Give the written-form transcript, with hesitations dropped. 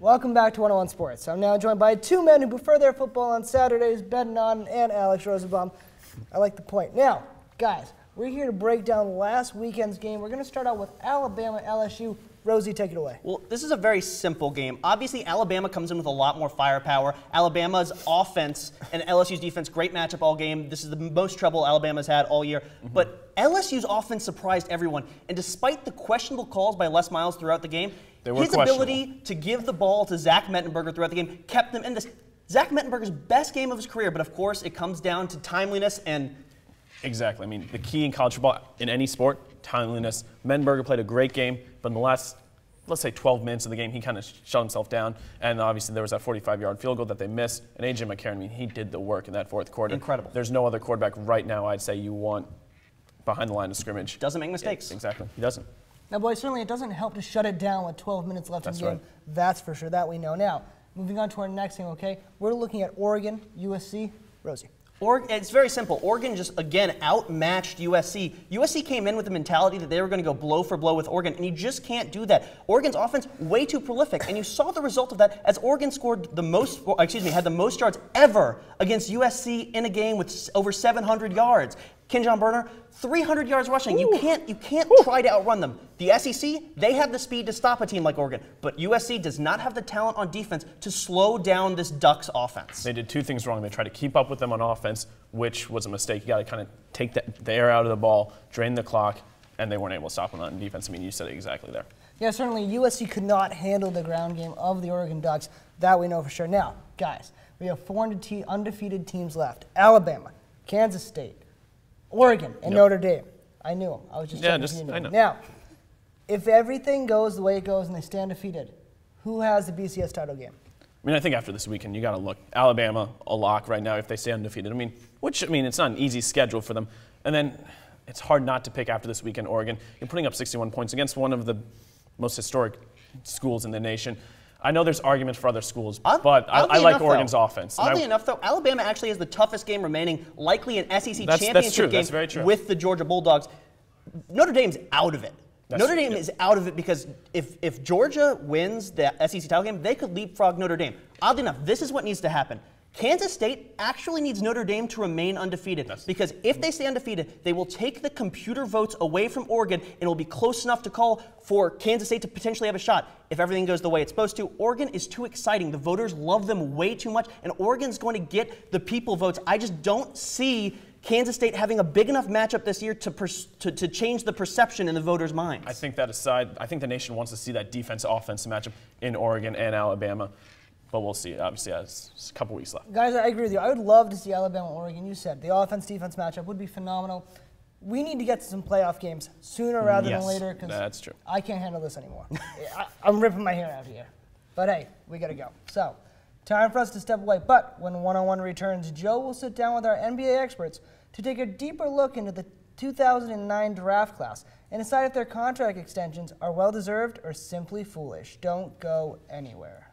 Welcome back to 101 Sports. I'm now joined by two men who prefer their football on Saturdays, Ben Naughton and Alex Rosenbaum. I like the point. Now, guys, we're here to break down last weekend's game. We're going to start out with Alabama LSU. Rosie, take it away. Well, this is a very simple game. Obviously, Alabama comes in with a lot more firepower. Alabama's offense and LSU's defense, great matchup all game. This is the most trouble Alabama's had all year. But LSU's offense surprised everyone. And despite the questionable calls by Les Miles throughout the game, his ability to give the ball to Zach Mettenberger throughout the game kept them in this. Zach Mettenberger's best game of his career, but of course it comes down to timeliness and... Exactly. I mean, the key in college football, in any sport, timeliness. Mettenberger played a great game, but in the last, let's say, 12 minutes of the game, he kind of shut himself down. And obviously there was that 45-yard field goal that they missed. And A.J. McCarron, I mean, he did the work in that fourth quarter. Incredible. There's no other quarterback right now I'd say you want behind the line of scrimmage. Doesn't make mistakes. Yeah, exactly. He doesn't. Now, boys, certainly it doesn't help to shut it down with 12 minutes left in the game. Right. That's for sure. That we know. Now, moving on to our next thing, okay? We're looking at Oregon, USC. Rosie. It's very simple. Oregon just, again, outmatched USC. USC came in with the mentality that they were going to go blow for blow with Oregon, and you just can't do that. Oregon's offense, way too prolific, and you saw the result of that as Oregon scored the most, had the most yards ever against USC in a game with over 700 yards. Kenjon Burner, 300 yards rushing. Ooh. You can't try to outrun them. The SEC, they have the speed to stop a team like Oregon, but USC does not have the talent on defense to slow down this Ducks offense. They did two things wrong. They tried to keep up with them on offense, which was a mistake. You got to kind of take the air out of the ball, drain the clock, and they weren't able to stop them on defense. I mean, you said it exactly there. Yeah, certainly USC could not handle the ground game of the Oregon Ducks. That we know for sure. Now, guys, we have 4 undefeated teams left. Alabama, Kansas State, Oregon, and Notre Dame. I knew them. I was just checking if you knew them. Now, if everything goes the way it goes and they stand defeated, who has the BCS title game? I mean, I think after this weekend, you got to look. Alabama, a lock right now if they stay undefeated. I mean, it's not an easy schedule for them. And then it's hard not to pick after this weekend Oregon. You're putting up 61 points against one of the most historic schools in the nation. I know there's arguments for other schools, but I like Oregon's offense. Oddly enough, though, Alabama actually has the toughest game remaining, likely an SEC championship game with the Georgia Bulldogs. Notre Dame's out of it. Notre Dame is out of it because if Georgia wins the SEC title game, they could leapfrog Notre Dame. Oddly enough, this is what needs to happen. Kansas State actually needs Notre Dame to remain undefeated because if they stay undefeated, they will take the computer votes away from Oregon and it will be close enough to call for Kansas State to potentially have a shot. If everything goes the way it's supposed to, Oregon is too exciting. The voters love them way too much, and Oregon's going to get the people votes. I just don't see Kansas State having a big enough matchup this year to change the perception in the voters' minds. I think that aside, I think the nation wants to see that defense-offense matchup in Oregon and Alabama. But we'll see. Obviously, it's a couple weeks left. Guys, I agree with you. I would love to see Alabama-Oregon. You said the offense-defense matchup would be phenomenal. We need to get to some playoff games sooner rather than later because that's true. I can't handle this anymore. I'm ripping my hair out here. But hey, we got to go. So, time for us to step away. But when 101 returns, Joe will sit down with our NBA experts to take a deeper look into the 2009 draft class and decide if their contract extensions are well-deserved or simply foolish. Don't go anywhere.